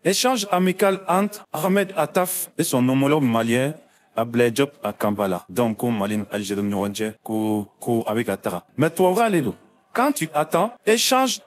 Échange amical entre Ahmed Attaf et son homologue malien Ablaye Diop à Kampala. Donc, au Mali, Algérie, Nouadje, avec Atara. Mais toi, quand tu attends, échange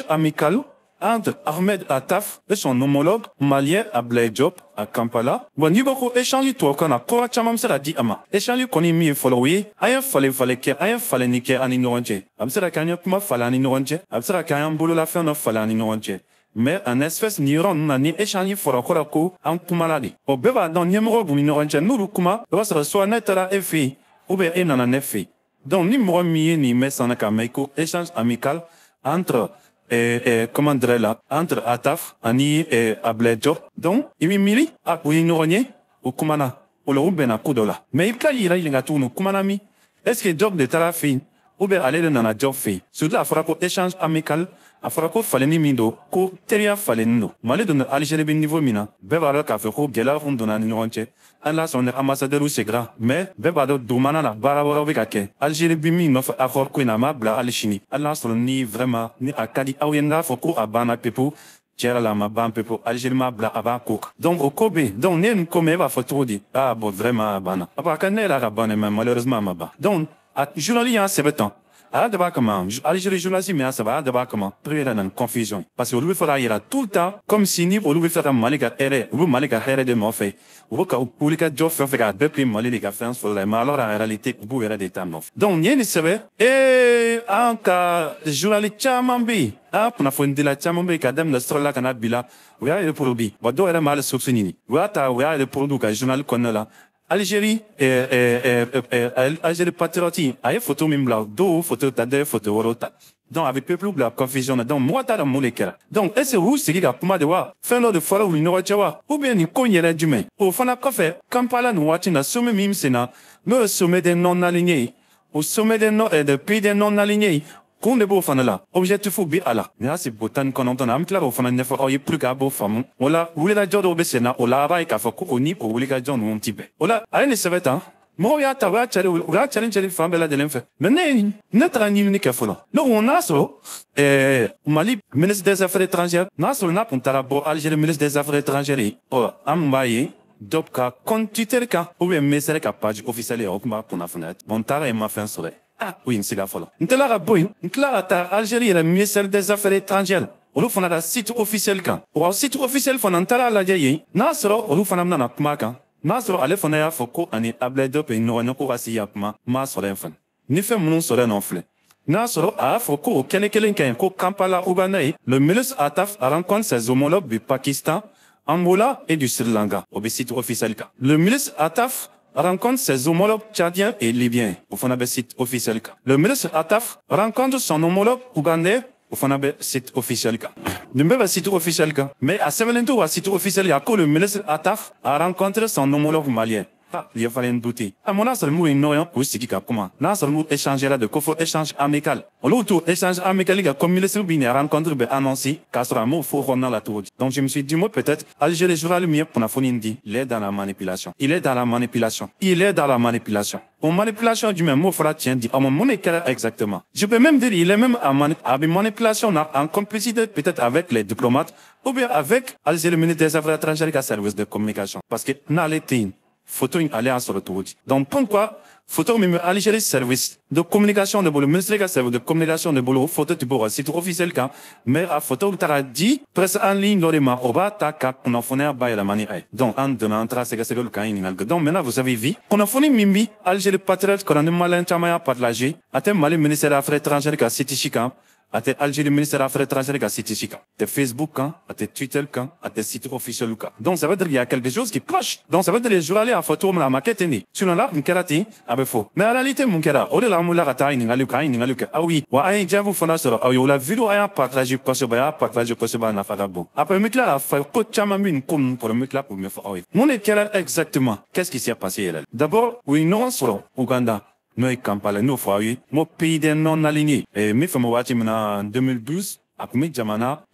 amical entre Ahmed Attaf et son homologue malien Ablaye Diop à Kampala. Bon, ni beaucoup échange toi qu'on a quoi chamam sera dit ama. Échange qu'on y mis follower, ayen fallait que ayen fallait niquer en ignorante. Amsera kanyo kuma fallait en ignorante. Amsera kanyo boulot la fin no fallait en ignorante. Mais en espèce niron nani échange fora ko en kumaladi. O beba dans numéro bu ignorante nous kuma va se reçoit netara efi ou bien en nefi. Donc numéro ni mais sans kameko échange amical entre comment dire là, entre Attaf, Ani et Ablaye Diop. Donc, il mili, à Kouinoronye, ou Kumana, ou le Roubena Koudola. Mais il y a tout, nous, Kumanami. Est-ce que Diop de Tarafin, ou bien aller dans la Diop fait? Sur là, il faudra qu'on échange amical, il faudra qu'on fasse mindo, qu'on teria fasse nous. Malé de l'Algérie ben niveau mina, bevara café, qu'on gela fond dans la Nironche. Allah son ambassadeur ou c'est grand, mais bevara doumana la barabara avec ake. Algérie bimi n'off accord kouinama bla alchini. Allah son ni vraiment ni akadi awenda foko abana pepo. Tchera la ma ban pepo Algérie ma bla abako. Donc au Kobe, donc n'est comme va photo dit. Ah bon vraiment abana. Abakane la rabane mais malheureusement ma ba. Donc à journaliste en 7 ans. À de comment Algérie journaliste mais ça va de comment prier dans confusion parce que lui fera ira tout le temps comme si ni pour lui faire malika ere ou malika ere de mofé ou ka publica job faire depuis malika France pour la alors en réalité vous verrez des temps donc n'y ne savait et en cas journaliste chamambi ah pour la fin de la chamambi kadam la strola kana bila ou ya le produit wa do era mal soutenu wa ta wa le produit ka journal connala Algérie Algérie patriotique aye photo même là do photo tade photo rota donc avec peu plus la confusion donc moi t'as dans molécule donc est-ce que vous c'est qui a pour moi de voir faire de fois où il n'aura pas ou bien il connaît du main au fond à café Kampala nous watching la sommet même c'est là le sommet des non alignés au sommet des non et de pays des non alignés qu'on est beau fan là objectif ou bien là mais c'est botan qu'on entend am claro fan ne faut plus qu'à beau femme voilà vous les gens de sena ola ba ka faut qu'on y pour les gens nous un petit peu voilà allez ne savait hein moi ya ta va challenge les femmes là de l'enfer mais notre ani ni ka fola non on a so Mali ministre des affaires étrangères na so na pour tarabo Algérie ministre des affaires étrangères oh ambaye Dopka contuterka ou bien mesere ka page officielle au kuma pour na fenêtre bon tara et ma fin soleil ah oui c'est la folle ntela boy ntela ta Algérie le ministère des affaires étrangères olu fana da site officiel kan wa site officiel fana ntala la jayi nasro olu fana na kuma kan nasro ale fana ya foko ani Ablaye Diop et no ko wasi ya kuma ma sore fan ni fe mun sore non fle nasro a foko kele kan ko Kampala ubanai le ministre Attaf rencontre ses homologues du Pakistan Angola et du Sri Lanka au site officiel kan le ministre Attaf rencontre ses homologues tchadiens et libyens au Fonabe site officiel. Le ministre Attaf rencontre son homologue ougandais au Fonabe site officiel. Le même site officiel. Mais à Seveninto, au site officiel, il y a que le ministre Attaf a rencontré son homologue malien. Ah, il fallait un douter. À mon avis, nous, nous, nous, c'est qui comment? Nous, nous, échanger là de confort, échange amical. On l'autre, échange amical, il y a comme ministre Bini a rencontré, annoncé, qu'à ce moment, il faut rendre la tour. Donc, je me suis dit, moi, peut-être, Algérie jouera le mieux pour la Fonindi. Il est dans la manipulation. Il est dans la manipulation. Il est dans la manipulation. En manipulation du même mot, fera tient dit, mon éclair exactement. Je peux même dire, il est même en manipulation, en complicité, peut-être avec les diplomates, ou bien avec Algérie, ministre des Affaires étrangères, qui a service de communication. Parce que, n'allez-t-il photo une alliance sur le tour. Donc, pourquoi photo même Algérie service de communication de boulot, ministère de service de communication de boulot, photo du boulot, c'est officiel quand, mais à photo où t'as dit, presse en ligne, l'orima, au bas, t'as qu'à, on a fourni à bailler la manière. Donc, en donnant, c'est que c'est le cas, donc, maintenant, vous avez vu, on a fourni Mimbi, Algérie patriote, qu'on a malin, chamaya, partagé, à tel Mali, ministère des Affaires étrangères, qu'à City Chican, à tes Algérie ministère des Affaires étrangères qu'à City Chica, tes Facebook quand, à tes Twitter quand, à tes sites officiels quand. Donc ça veut dire qu'il y a quelque chose qui cloche. Donc ça veut dire les journalistes à photo la maquette ni. Tu n'as là une kérati, ah ben faux. Mais en réalité mon kéra, au delà moula rata ingaluka. Ah oui, wa aïe javu fona sera. Ah oui, la vidéo a partagé possible na fagabo. Après me là, fa ko chama min comme pour me là pour me faire. Mon kéra exactement. Qu'est-ce qui s'est passé là? D'abord, oui non solo Ouganda. Nous, Kampala, nous, foyer, mon pays des non-alignés. Et, mes femmes, en 2012, après Jamana,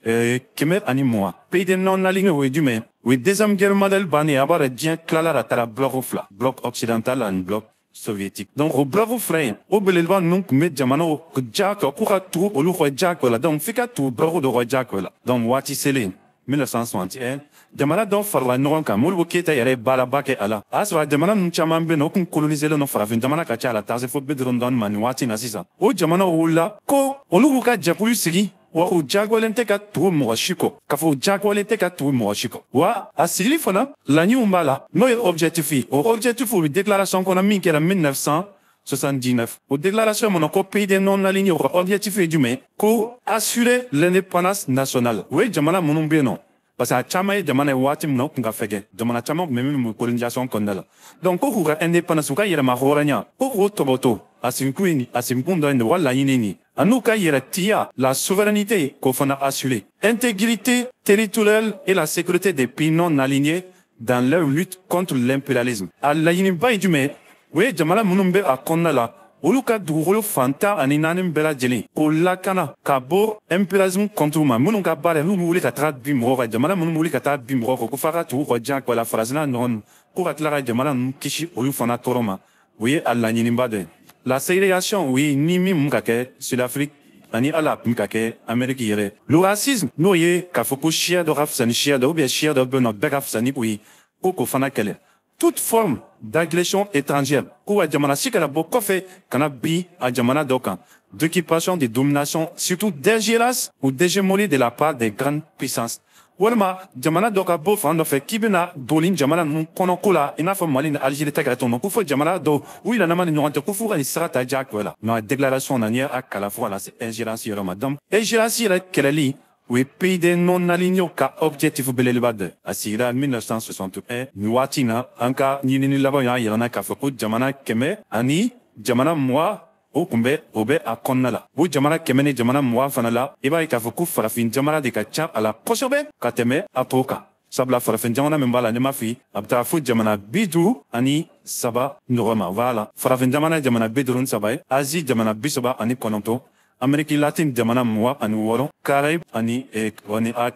Kemer Animoa. Pays des non-alignés, oui, du mais. Oui, deuxième guerre mondiale, bani, avoir un bien clair à la bloc ofla. Bloc occidental, un bloc soviétique. Donc, au bravo frère, au belelvan, nous, mais Jamana, au Jack, au Kouratou, au Louroué Jack, voilà. Donc, fika tout, bravo de Roi Jack, voilà. Donc, Wati Céline. 1961 jamana dɔw farala ɲɔgɔn kan Modibo Keyita yɛrɛ ye baaraba kɛ a la a y'a sɔrɔ a jamana ninnu caman bɛ yen nɔ o tun coloniselen don farafin jamana ka ca a la taa se fo 70 ma nin waati in na sisan o jamanaw wulila ko olu k'u ka jɛkulu sigi wa u diyagoyalen tɛ ka tugu mɔgɔ si kɔ k'a fɔ u diyagoyalen tɛ ka tugu mɔgɔ si kɔ wa a sigili fana laɲiniw b'a la n'o ye objectif ye o objectif o bɛ déclaration kɔnɔ min kɛra 1979 o déclaration mun na ko pays des non alignés o ka objectif ye jumɛn ko assurer l'indépendance nationale o ye jamana minnu bɛ yen nɔ parce que a caman ye jamana ye waati min na o tun ka fɛgɛ jamana caman tun bɛ min bɛ colonisation kɔnɔna la donc ko k'u ka indépendance u ka yɛrɛma hɔrɔnya ko k'o tɔbɔtɔ a sigikun dɔ ye nin wa laɲini nin an'u ka yɛrɛtiya la souveraineté k'o fana assurer intégrité territoriale et la sécurité des pays non alignés dans leur lutte contre l'impérialisme a laɲiniba ye jumɛn o ye jamana minnu bɛ a kɔnɔna la olu ka dugukolo fantan ani naani bɛɛ lajɛlen k'o lakana ka bɔ impérialisme contre ma minnu ka baara n'u bɛ wuli ka taga bin mɔgɔw kan jamana minnu bɛ wuli ka taga bin mɔgɔw kan ko f'a ka tugu kɔ diyan kɔ la farasina ɲɔgɔn ko ka tila ka jamana ninnu kisi olu fana tɔɔrɔ ma o ye a laɲiniba dɔ ye la ségrégation o ye ni min mun ka kɛ Sud-Afrique ani ala tun ka kɛ Amérique yɛrɛ le racisme n'o ye k'a fɔ ko siya dɔ ka fisa ni siya dɔ ou bien siya dɔ bɛ yen nɔ bɛɛ ka fisa ni o ye ko k'o fana kɛlɛ toute forme d'agression étrangère ko wa jamana si kana bɔ kɔfɛ kana bin a jamana dɔ kan d'occupation de domination surtout d'ingérence ou d'hégémonie de la part des grandes puissances walima jamana dɔ ka bɔ fan dɔ fɛ k'i bɛna boli jamana ninnu kɔnɔko la i n'a fɔ Mali ni Algérie ta kɛra cogo min ko fɔ jamana dɔw u yɛlɛma ni ɲɔgɔn cɛ ko f'u ka nin sira ta diyagoya la mais a déclaration na n'i y'a kalan fo ka na se ingérence yɔrɔ ma donc ingérence yɛrɛ kɛlɛli o ye pays des non alignés ka objectif belebeleba dɔ a sigira 1961 nin waati in na an ka ɲinini laban y'a yɛlɛna k'a fɔ ko jamana 100 ani jamana 20 o bɛ a kɔnɔna la o jamana 100 ni jamana 20 fana la i b'a ye k'a fɔ ko farafin jamana de ka ca a la kosɛbɛ ka tɛmɛ a tɔw kan sabula farafin jamana min b'a la ne m'a f'i a bɛ taa fo jamana 53 ɲɔgɔn ma voilà farafin jamana ye jamana 53 ye Asie jamana 39 Amérique latine jamana 26 Caraïbes ani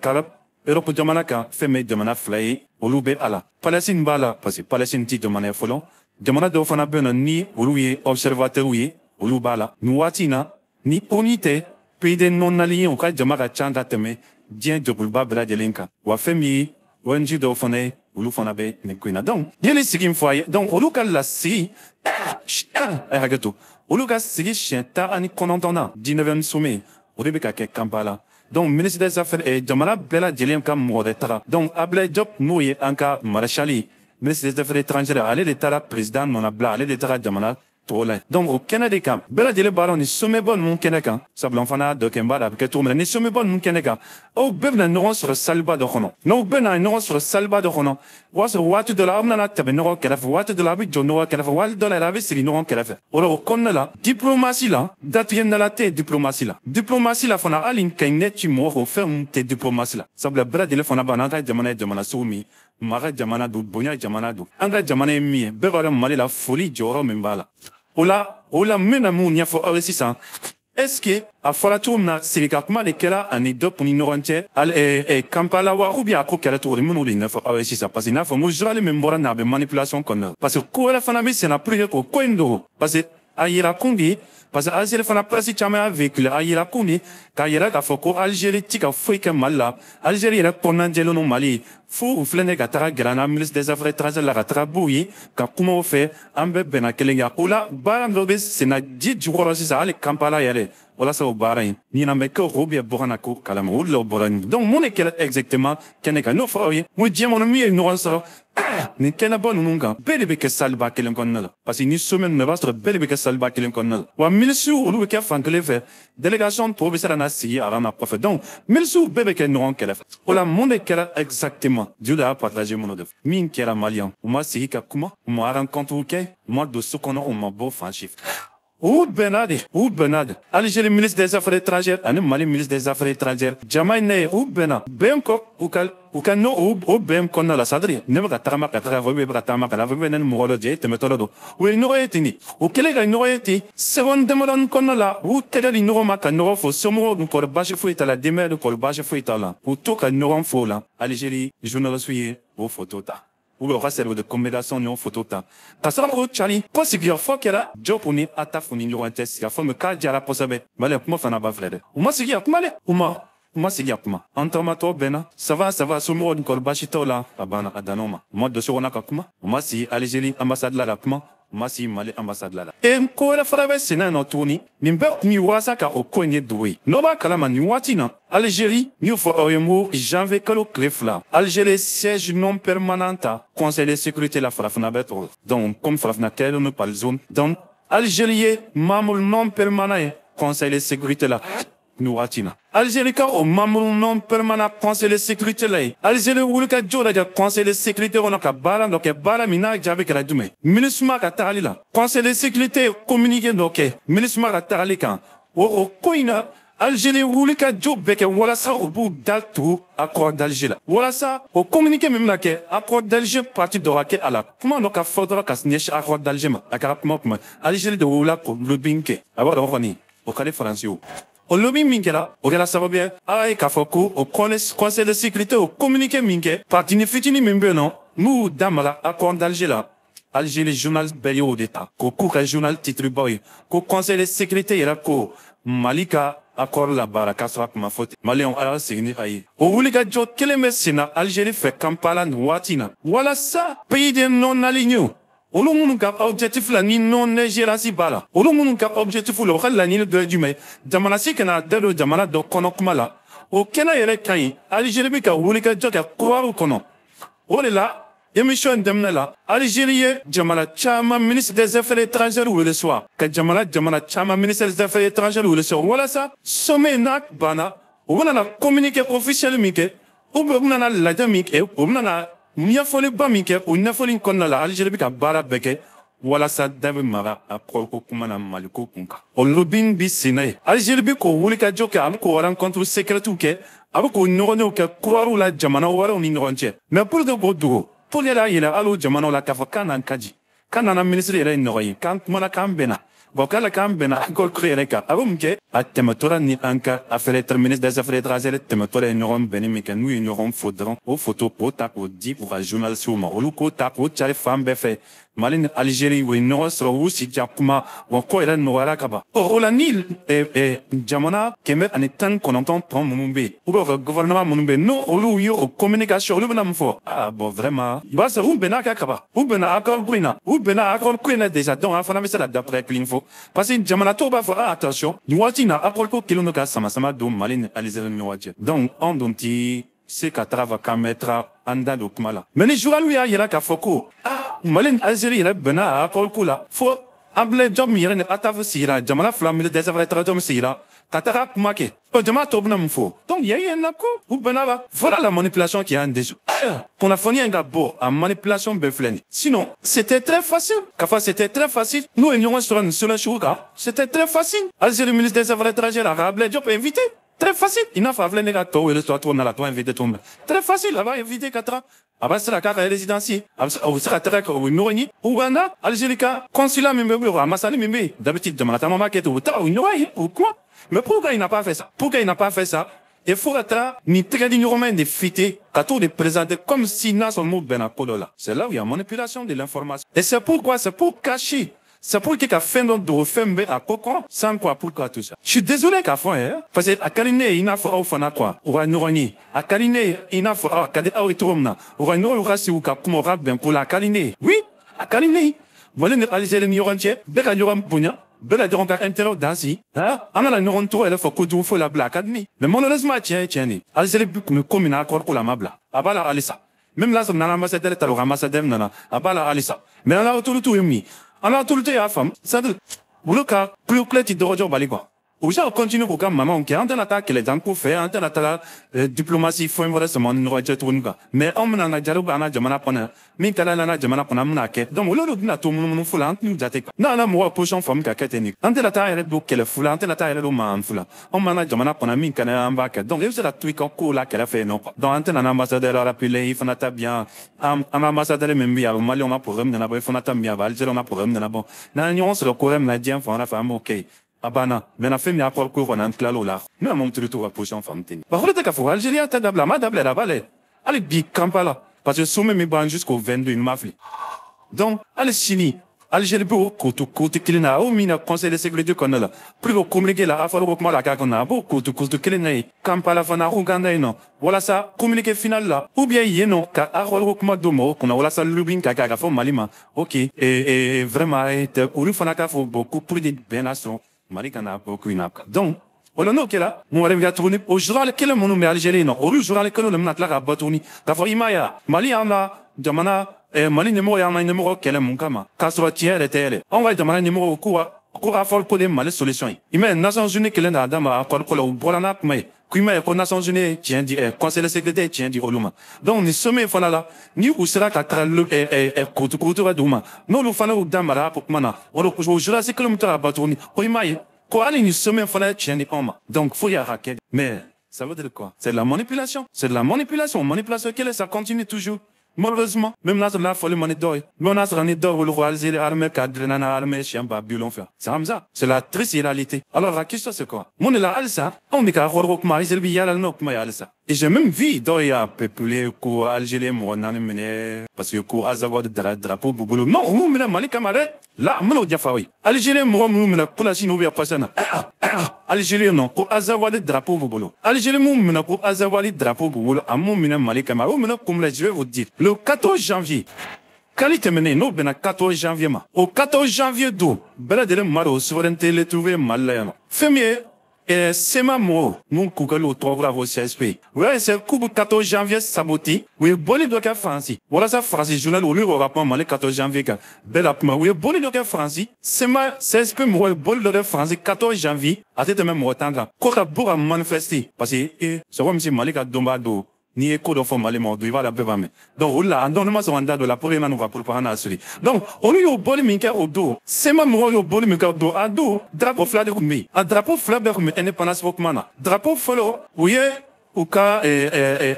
Carab Europe jamana kan fɛn bɛ jamana 2 ye olu bɛ a la Palestine b'a la parce que Palestine ti jamana ye fɔlɔ jamana dɔw fana bɛ yen nɔ ni olu ye observateurs ye olu b'a la nin waati in na ni ONU tɛ pays des non alignés u ka jama ka ca ka tɛmɛ diɲɛ jɛkuluba bɛɛ lajɛlen kan wa fɛn min ye ONG dɔw fana ye olu fana bɛ nin ko in na donc n'i ye nin sigi in fɔ a ye donc olu ka lasigi a ye hakɛ to olu ka sigi siɲɛ 19 19e sommet o de bɛ ka kɛ Kampala donc ministre des affaires jamana bɛɛ lajɛlen ka mɔgɔ de taga donc Ablaye Diop n'o ye an ka marshal ye ministre des affaires étrangères ale de taara président nɔnna bila ale de taga jamana tɔgɔ la donc o kɛnɛ de kan bɛɛ lajɛlen b'a dɔn nin sommetba ninnu kɛnɛ kan sabula n fana dɔ kɛ n b'a la a bɛ kɛ cogo min na nin sommetba ninnu kɛnɛ kan aw bɛɛ bɛna ɲɔgɔn sɔrɔ saliba dɔ kɔnɔ n'aw bɛɛ na ɲɔgɔn sɔrɔ saliba dɔ kɔnɔ o b'a sɔrɔ waati dɔ la aw bɛna tɛmɛ ɲɔgɔn kɛrɛfɛ waati dɔ la a bɛ jɔ ɲɔgɔn kɛrɛfɛ waati dɔ la yɛrɛ a bɛ sigi ɲɔgɔn kɛrɛfɛ o la o kɔnɔna la diplomasi la datigɛndala tɛ diplomasi la fana hali ka ɲɛ ci mɔgɔ kɔ fɛn min tɛ diplomasi la sabula bɛɛ lajɛlen fana b'a n'an ka jamana ye jamana sugu min maa ka jamana don bonya jamana don an ka jamana ye min ye bɛɛ b'a dɔn Mali la foli jɔyɔrɔ min b'a la o la n bɛna mun ɲɛfɔ aw ye sisan est ce que a fɔra cogo min na sigika kuma de kɛra ani dɔ kun ni ɲɔgɔn cɛ Kampala wa ou bien a ko kɛra cogo di minnu de ɲɛfɔ aw ye sisan parce que i n'a fɔ n ko journal min bɔra nin a bɛ manipulation kɔnɔna parce que ko wɛrɛ fana bɛ senna pour que k'o ko in dogo parce que a yira kun de parce que Algérie fana presse caman y'a véhiculé a yira kun de k'a yira k'a fɔ ko Algérie ti ka foyi kɛ Mali la Algérie yɛrɛ kɔnɔnajɛlen don Mali ye fo u filɛ ne ka taga gɛrɛ an na ministre des affaires étrangères la ka taga b'u ye ka kuma o fɛ an bɛɛ bɛnna kelen kan o la baara dɔ bɛ senna ji jukɔrɔ sisan hali Kampala yɛrɛ walasa o baara in ɲinan bɛ kɛ o bɛ bɔ ka na ko kalama o de la o bɔra nin donc mun de kɛra exactement kɛnɛ kan n'o fɔra aw ye n ko diɲɛ kɔnɔ min ye ɲɔgɔn sɔrɔ nin kɛnɛba ninnu kan bɛɛ de bɛ kɛ saliba kelen kɔnɔna la parce que ni sommet ninnu i b'a sɔrɔ bɛɛ de bɛ kɛ saliba kelen kɔnɔna la wa minisiriw olu bɛ kɛ fan kelen fɛ délégation tɔw bɛ se ka na sigi a na kɔfɛ donc minisiriw bɛɛ bɛ kɛ ɲɔgɔn kɛrɛfɛ o la mun de kɛra exactement Dieu de y'a partagé minnu de fɛ min kɛra maliyɛn u ma sigi ka kuma u ma rencontre kɛ u ma don so kɔnɔ u ma bɔ fan si fɛ u bɛnna de Algérie ministre des affaires étrangères ani Mali ministre des affaires étrangères jama in ne ye u bɛnna bɛn kɔ u ka n'o o bɛn kɔnɔna la c'est à dire ne bɛ ka tagama ka taga fɔ bɛ ka tagama ka na fɔ bɛ ne ni mɔgɔ dɔ jɛ e tɛmɛtɔ dɔ don u ye ɲɔgɔn ye ten de u kɛlen ka ɲɔgɔn ye ten seconde damadɔni kɔnɔna la u tɛgɛ di ɲɔgɔn ma ka ɲɔgɔn fɔ somɔgɔw dun kɔri baasi foyi t'a la denbaya dun kɔri baasi foyi t'a la u to ka ɲɔgɔn fɔ o la Algérie journaliste ye o photo ta ou bien au reste de combinaison ɲɔgɔn photo ta ka sababu cari ko sigiyɔrɔ kɛra Diop ni Ataf ni ɲɔgɔn cɛ sigiyɔrɔ min k'a diyara kosɛbɛ Maliyɛn kuma fana b'a filɛ dɛ u ma sigi a kuma dɛ u ma Moi, c'est Yakuma. Antamato Bena. Ça va, Sumo, Nicole Bachito là. Abana, Adanoma. Moi, de Sorona Kakuma. Moi, c'est Algérie, ambassade là, Lakuma. Moi, c'est Mali, ambassade là. Et encore la frère, c'est un tourni. Nimbe, ni wasaka au coin doué. Noba Kalama, ni watina. Algérie, ni faut oyemo, janvier kalo clef là. Algérie, siège non permanent. Conseil de sécurité la frafna beto. Donc, comme frafna tel, nous parle zone. Donc, Algérie, mamoul non permanent. Conseil de sécurité là. Nous watina. Algérie ka o mamoul non permanent conseil de sécurité là. Algérie wulka jola ja conseil de sécurité on ka bara donc bara mina jabe kala dume. Ministre ka tali là. Conseil de sécurité communiqué donc ministre ka tali kan. O koina Algérie wulka jo beke wala sa o bu daltu accord d'Alger là. Wala sa o communiqué même là que accord d'Alger parti de raquet à la. Comment donc a faudra ka signer accord d'Alger ma. Akara comment Algérie de wula ko le binke. Aba do fani. O kale français. Au lobby Minkela, au gala ça va bien, aïe Kafoko, au conseil de sécurité, au communiqué Minke, parti ni fitini mimbe non, nous damala, accord d'Alger là, Alger les journal Belio d'État, qu'au cours journal titre boy, qu'au conseil de sécurité il a qu'au Malika, accord la baraka soit ma faute, Mali on a signé aïe. Au Wuliga Djo, quel est messina, Algérie fait Kampala Watina, voilà ça, pays de non alignés. Olu munun ka objectif la ni non gérasi bala. Olu munun ka objectif lo khal la ni do jume. Jamana sikena dado jamana do kono kuma la. O kena yere kai Algérie bi ka wuli ka joka kwaru kono. Ole la émission demna la Algérie jamana chama ministre des affaires étrangères ou le soir. Ka jamana chama ministre des affaires étrangères ou le soir. Voilà ça. Sommet nak bana. On a communiqué officiel mike. On a la jamike. On a Mia foli ba minke o nafoli konna la Algérie bi ka bara beke wala sa dabe mara a ko kuma na maliko kunka o lobin bi sine Algérie bi ko wuli ka joka am ko rencontre secrète ke am ko nono ke kwaru la jamana wala ni nonche mais pour de bodu pour la ila alu jamana la ka fakana kaji kana na ministre ila noyi kan mana kambena Bokala kambena kol krereka abumke atematora ni anka affaire ministre des affaires étrangères atematora enorme benimika nous ignorons faudront au photo pota ko di pour un journal souma oluko ta ko chare femme befe malin Algérie we no so si jakuma wonko ela no wala kaba o la nil jamana kemer anetan kononton pon mumbe ou le gouvernement mumbe no olu yo communication lu bena mfo ah bon vraiment il va se rumbena kaba ou bena akol brina ou bena akol kwena déjà donc afana mesela d'après l'info parce que jamana to ba fera attention ni watina akol ko kilono ka sama do malin Algérie no waje donc on donti c'est qu'à travers Kametra, anda do kumala. Mais les jours lui a yera ka foko. Ah, malin Algérie yera bena a kolkula. Faut able job yera ne atave sira. Jamana flamme des affaires étrangères sira. Katara kumake. O jamana tobna mfo. Donc y'a un nako ou bena va. Voilà la manipulation qui a un déjà. Pour la fournier un gabo à manipulation beflène. Sinon, c'était très facile. Kafa c'était très facile. Nous ignorons sur un chouka. C'était très facile. Algérie ministre des affaires étrangères arabe job invité. Très facile. Il n'a pas voulu négatif. Toi, il doit la toi invité tout. Très facile. Là-bas, invité 4 ans. Après, c'est la carte de résidence. Après, c'est la terre que vous n'aurez Ouganda, Algérie, consulat, même, Amassali, même, d'habitude, de ma maquette, ou t'as, ou quoi? Mais pourquoi il n'a pas fait ça? Pourquoi il n'a pas fait ça? Il faut être, ni très d'ignorant de fêter, qu'à tout de présenter comme si n'a son mot ben là. C'est là où il y a manipulation de l'information. Et c'est pourquoi, c'est pour cacher. C'est pour qu'il y ait fait de refaire à Coco, sans quoi, pourquoi tout ça. Je suis désolé qu'à fond, hein, parce que à Kaline, il n'a pas au fond à quoi, ou à Nourani, à Kaline, il n'a pas à Kadé, à Ouitroumna, ou à Nourani, ou à Kumora, ben pour la Kaline. Oui, à Kaline. Voilà, les Algériens Nirantier, Bela Duram Pugna, Bela Duram Intérieur d'Asie, hein, on a la Noranto, elle faut que tu faut la Black Academy. Mais malheureusement, tiens, Algérie, me commune à quoi pour la Mabla. Abala Alissa. Même là, on a l'ambassadeur, t'as l'ambassadeur, nana, Abala Alissa. Mais on a tout mis. Alors, tout le temps, à femme, ça de, vous le cas, plus clair, tu dois aller quoi. Ou j'ai continué pour quand maman, qui est en train d'attaquer les dents pour faire, en train d'attaquer, diplomatie, faut une vraie semaine, nous rejetons tout le monde. Mais on m'a dit, on a jamana pona, mais t'as la jamana pona mnake. Donc, on l'a dit, tout le monde foulant, nous d'attaquer. Non, moi, pour son femme, qui a technique. En train d'attaquer, elle est qu'elle foula, en train d'attaquer, elle est man foula. On m'a dit, jamana pona, mais qu'elle est en bas. Donc, c'est la tweak en cours là qu'elle a fait, non. Donc, en train d'un ambassadeur, elle a appelé, il faut n'atta bien, un ambassadeur, même bien, au Mali, on a pour eux, il faut n'atta bien, Algérie, on a pour eux, bon. Nan, on se le courant, la dien, faut la femme, ok. Abana, mais la femme n'a pas le cours, on a un clalo là. Mais à mon tour, à pousser en femme. Bah, vous êtes qu'à faire, Algérie, t'as d'abord, ma d'abord, la balai. Allez, big Kampala. Parce que sommet mes bancs jusqu'au 22, il m'a fait. Donc, allez, Chini. Algérie bo kotu kilina o mina conseil de sécurité qu'on a là plus au communiquer là affaire ko mala ka qu'on a bo kotu kilina kampala fana Uganda ino voilà ça communiqué final là ou bien yeno ka affaire ko domo qu'on a voilà ça lubin ka fo malima OK et vraiment uru fana ka fo beaucoup plus de benation mali kana beaucoup inapka donc wala no kela mo wala biya tourner au journal kela mo no Algérie no au journal kela le natla ka batuni ka fo imaya mali amna jamana mali numéro ya na numéro kele mun kama kasro tiere tele on va demander numéro ko afol ko de mali solution ime Nations Unies kele na dama akol ko bolana mais kuma ko Nations Unies tient di conseil de sécurité tient di oluma donc ni sommet fana la ni usira ka tralu kutu wa duma no lu fana u damara pour mana o ko jura c'est que le muta batoni ko imaye ko ani ni sommet fana tient di poma donc faut y arrêter mais ça veut dire quoi? C'est de la manipulation. C'est de la manipulation. Manipulation, ça continue toujours. Malheureusement, même là, la folie monnaie d'or. Mais on a ce d'or, le roi Algérie, l'armée, cadrenana, armée, chien, babylon, faire. C'est comme ça. C'est la triste réalité. Alors, la question, c'est quoi? Mon est là, Alsa, on est qu'à Rorokma, il y a la note, mais Alsa. Et j'ai même vu, d'or, il y a peuplé, qu'au Algérie, mon âme mené, parce que qu'au Azawad, drapeau, boulot. Non, on me l'a mal, camarade. Là, mon diafawi. Algérie, moi, pour la Chine, ou bien pas ça. Algérie, non, pour Azawad, drapeau, boulot. Algérie, mon, pour Azawad, drapeau, boulot, à mon mina, mal, camarade, comme je vais vous dire. Le 14 janvier, qualité menée, nous, ben, 14 janvier, au 14 janvier, d'où, ben, de maro, souveraineté, les trouver mal, Fémier, c'est ma mot, mon couple, au 3 bravo, CSP. Ouais, c'est le coup 14 janvier, saboti, oui, bonne de la France. Voilà ça, France, journal, au lieu, au rapport, le 14 janvier, belle apma, oui, bonne de la France. C'est ma, CSP, moi, bonne de la France, 14 janvier, à tête même, retendre. Quoi, pour manifester, parce que, c'est comme si Malika Dombado, ni écho de forme allemand, il va la bébame. Donc, là, on ne s'en de la première nous va pour prendre à celui. Donc, on est au bol minka au dos. C'est ma mort au bol minka au dos. À dos, drapeau flag de Rumi. Un drapeau flag de Rumi, indépendance Vokmana. Drapeau follow, oui, ou cas,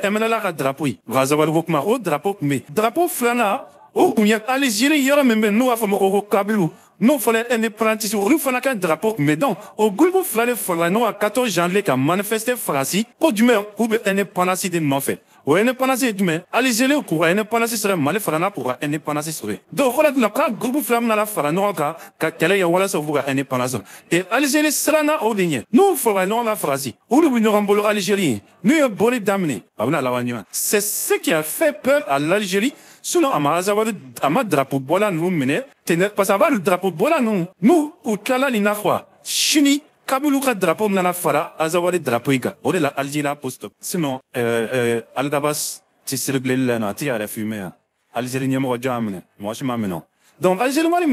emenala drapeau. Razawal Vokma, au drapeau, mais drapeau flana, au Kounia, allez-y, il y aura même nous à fond au Kabilou. Non, fallait un apprenti au rue Fanaka drapeau, mais donc, au groupe fallait non à 14 janvier qui a manifesté Franci, pour du même, pour un indépendance de non fait. Ou un indépendance du même, allez-y, au courant, un indépendance serait mal frana pour un indépendance serait. Donc, voilà, la groupe flamme dans la frana, qu'elle est, voilà, ça vous un indépendance. Et allez-y, sera au dernier. Nous, faudra non la phrase. Ou le nous rembolo Algérie. Nous, un bolé d'amener. C'est ce qui a fait peur à l'Algérie. Sinon, à ma drapeau bola nous mener, tenez pas ça va le drapeau bola nous. Nous, ou kala l'inafwa. Chini, kabulu ka drapeau nana fara, azawale drapeau iga. Ode la Algérie post. Sinon, Aldabas, tu sais régler là, na, tu as la fumée. Algérie n'y a pas de jamne. Moi, je m'amène. Donc, Algérie m'a dit,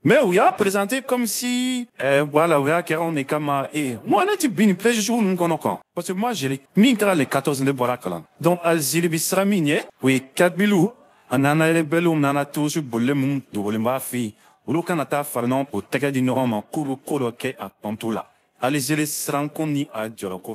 mais oui, a présenté comme si, voilà, oui, on est comme, moi, on est bien, plus je joue, nous connaissons. Parce que moi, j'ai mis les 14 de Borakalan. Donc, Algérie sera minier, oui, 4 bilous. Anana ele belu nana tusu bolle mum do bolle mafi ulu kana ta farnon po tega di norma kuru kuru ke a pantula ali jele srankoni a joroko